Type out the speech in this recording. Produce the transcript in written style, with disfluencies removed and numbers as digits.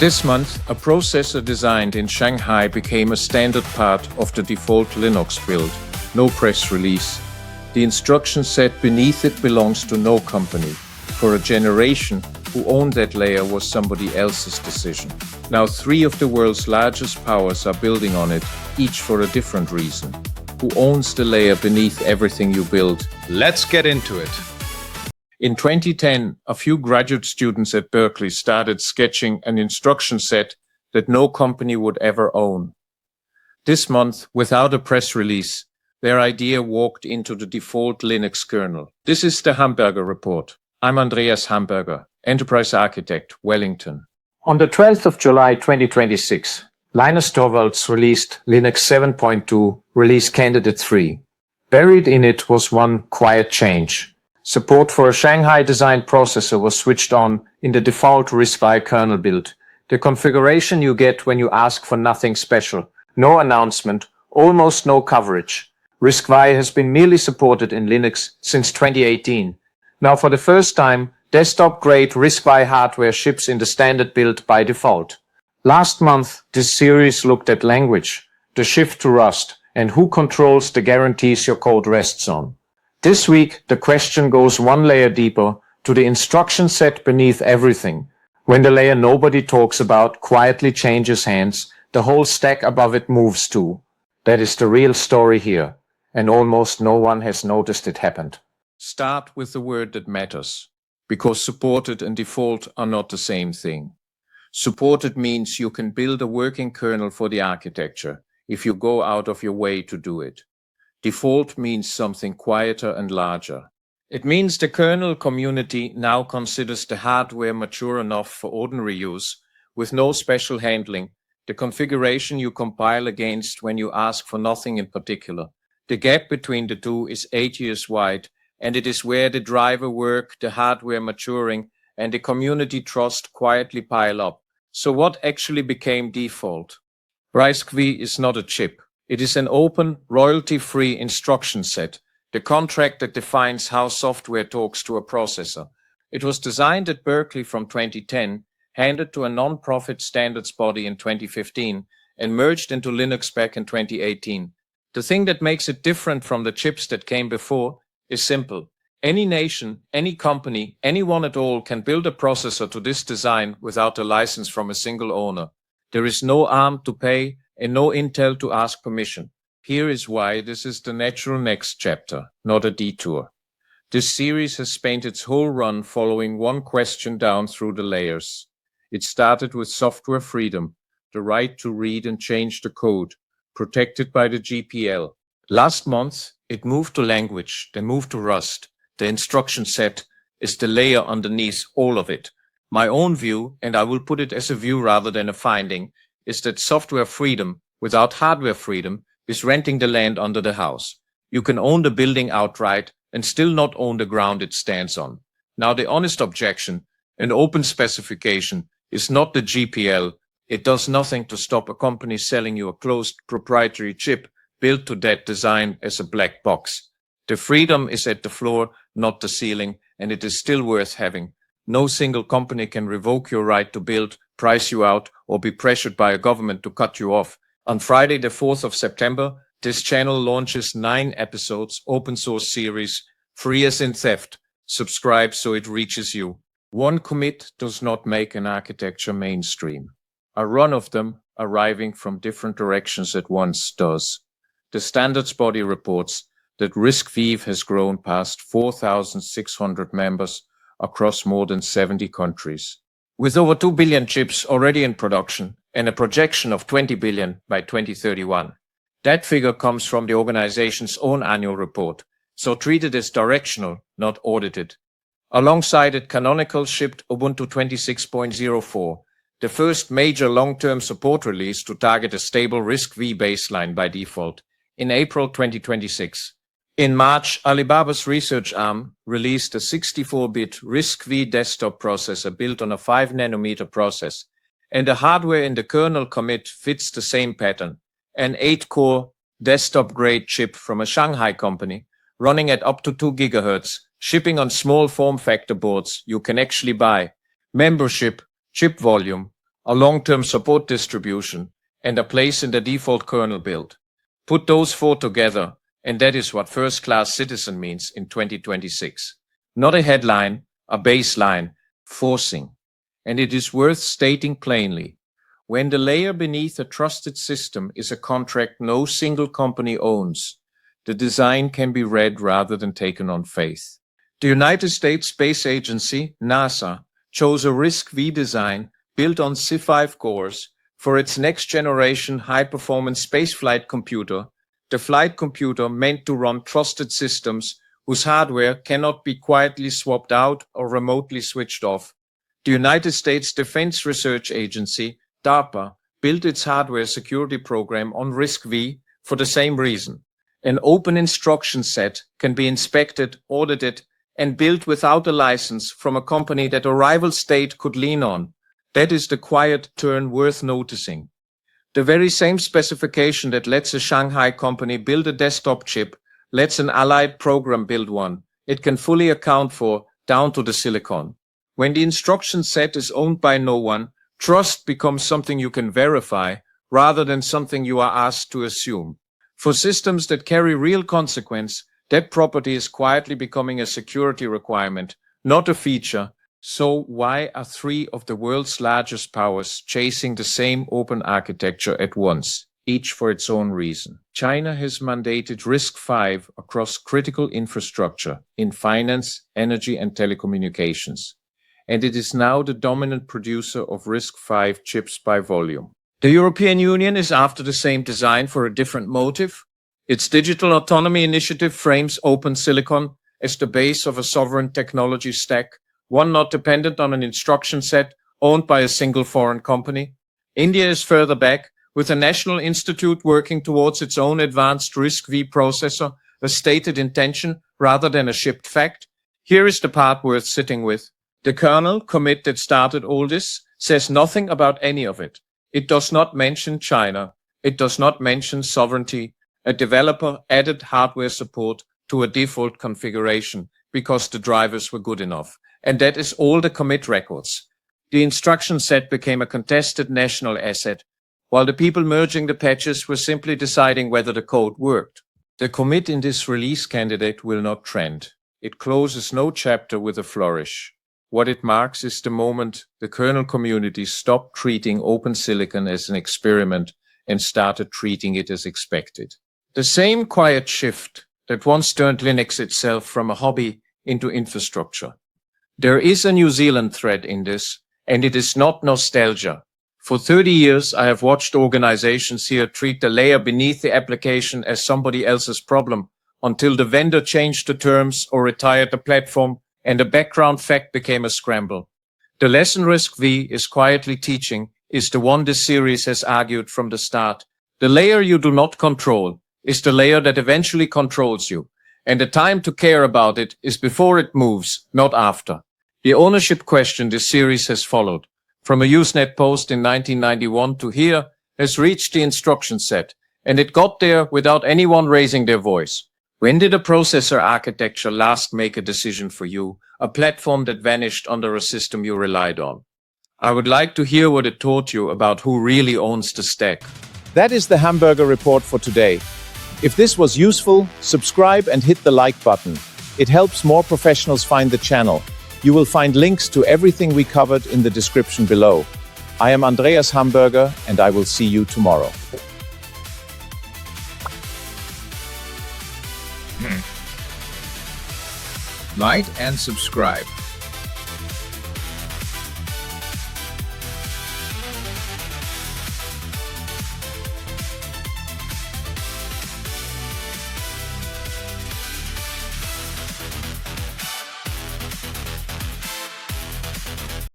This month, a processor designed in Shanghai became a standard part of the default Linux build. No press release. The instruction set beneath it belongs to no company. For a generation, who owned that layer was somebody else's decision. Now 3 of the world's largest powers are building on it, each for a different reason. Who owns the layer beneath everything you build? Let's get into it. In 2010, a few graduate students at Berkeley started sketching an instruction set that no company would ever own. This month, without a press release, their idea walked into the default Linux kernel. This is the Hamberger report. I'm Andreas Hamberger, Enterprise Architect, Wellington. On the 12th of July 2026, Linus Torvalds released Linux 7.2 Release Candidate 3. Buried in it was one quiet change. Support for a Shanghai-designed processor was switched on in the default RISC-V kernel build. The configuration you get when you ask for nothing special. No announcement, almost no coverage. RISC-V has been merely supported in Linux since 2018. Now for the first time, desktop-grade RISC-V hardware ships in the standard build by default. Last month, this series looked at language, the shift to Rust, and who controls the guarantees your code rests on. This week, the question goes one layer deeper to the instruction set beneath everything. When the layer nobody talks about quietly changes hands, the whole stack above it moves too. That is the real story here, and almost no one has noticed it happened. Start with the word that matters, because supported and default are not the same thing. Supported means you can build a working kernel for the architecture if you go out of your way to do it. Default means something quieter and larger. It means the kernel community now considers the hardware mature enough for ordinary use, with no special handling, the configuration you compile against when you ask for nothing in particular. The gap between the two is 8 years wide, and it is where the driver work, the hardware maturing, and the community trust quietly pile up. So what actually became default? RISC-V is not a chip. It is an open, royalty-free instruction set, the contract that defines how software talks to a processor. It was designed at Berkeley from 2010, handed to a non-profit standards body in 2015, and merged into Linux back in 2018. The thing that makes it different from the chips that came before is simple. Any nation, any company, anyone at all can build a processor to this design without a license from a single owner. There is no ARM to pay, and no Intel to ask permission. Here is why this is the natural next chapter, not a detour. This series has spent its whole run following one question down through the layers. It started with software freedom, the right to read and change the code, protected by the GPL. Last month, it moved to language, then moved to Rust. The instruction set is the layer underneath all of it. My own view, and I will put it as a view rather than a finding, is that software freedom without hardware freedom is renting the land under the house. You can own the building outright and still not own the ground it stands on. Now the honest objection, an open specification, is not the GPL. It does nothing to stop a company selling you a closed proprietary chip built to that design as a black box. The freedom is at the floor, not the ceiling, and it is still worth having. No single company can revoke your right to build, price you out, or be pressured by a government to cut you off. On Friday, the 4th of September, this channel launches 9 episodes, open source series, free as in theft. Subscribe so it reaches you. One commit does not make an architecture mainstream. A run of them arriving from different directions at once does. The standards body reports that RISC-V has grown past 4,600 members across more than 70 countries. With over 2 billion chips already in production and a projection of 20 billion by 2031. That figure comes from the organization's own annual report, so treat it as directional, not audited. Alongside it, Canonical shipped Ubuntu 26.04, the first major long-term support release to target a stable RISC-V baseline by default, in April 2026. In March, Alibaba's research arm released a 64-bit RISC-V desktop processor built on a 5 nanometer process, and the hardware in the kernel commit fits the same pattern, an 8-core desktop-grade chip from a Shanghai company, running at up to 2 GHz, shipping on small form factor boards you can actually buy. Membership, chip volume, a long-term support distribution, and a place in the default kernel build. Put those four together, and that is what first-class citizen means in 2026. Not a headline, a baseline, forcing. And it is worth stating plainly, when the layer beneath a trusted system is a contract no single company owns, the design can be read rather than taken on faith. The United States Space Agency, NASA, chose a RISC-V design built on SiFive cores for its next-generation high-performance spaceflight computer, the flight computer meant to run trusted systems whose hardware cannot be quietly swapped out or remotely switched off. The United States Defense Research Agency, DARPA, built its hardware security program on RISC-V for the same reason. An open instruction set can be inspected, audited, and built without a license from a company that a rival state could lean on. That is the quiet turn worth noticing. The very same specification that lets a Shanghai company build a desktop chip lets an allied program build one. It can fully account for, down to the silicon. When the instruction set is owned by no one, trust becomes something you can verify rather than something you are asked to assume. For systems that carry real consequence, that property is quietly becoming a security requirement, not a feature. So why are three of the world's largest powers chasing the same open architecture at once, each for its own reason? China has mandated RISC-V across critical infrastructure in finance, energy, and telecommunications, and it is now the dominant producer of RISC-V chips by volume. The European Union is after the same design for a different motive. Its digital autonomy initiative frames open silicon as the base of a sovereign technology stack, one not dependent on an instruction set owned by a single foreign company. India is further back, with a national institute working towards its own advanced RISC-V processor, a stated intention rather than a shipped fact. Here is the part worth sitting with. The kernel commit that started all this says nothing about any of it. It does not mention China. It does not mention sovereignty. A developer added hardware support to a default configuration because the drivers were good enough. And that is all the commit records. The instruction set became a contested national asset, while the people merging the patches were simply deciding whether the code worked. The commit in this release candidate will not trend. It closes no chapter with a flourish. What it marks is the moment the kernel community stopped treating open silicon as an experiment and started treating it as expected. The same quiet shift that once turned Linux itself from a hobby into infrastructure. There is a New Zealand thread in this, and it is not nostalgia. For 30 years, I have watched organizations here treat the layer beneath the application as somebody else's problem until the vendor changed the terms or retired the platform and the background fact became a scramble. The lesson RISC-V is quietly teaching is the one this series has argued from the start. The layer you do not control is the layer that eventually controls you, and the time to care about it is before it moves, not after. The ownership question this series has followed, from a Usenet post in 1991 to here, has reached the instruction set, and it got there without anyone raising their voice. When did a processor architecture last make a decision for you, a platform that vanished under a system you relied on? I would like to hear what it taught you about who really owns the stack. That is the Hamberger report for today. If this was useful, subscribe and hit the like button. It helps more professionals find the channel. You will find links to everything we covered in the description below. I am Andreas Hamberger, and I will see you tomorrow. Like and subscribe.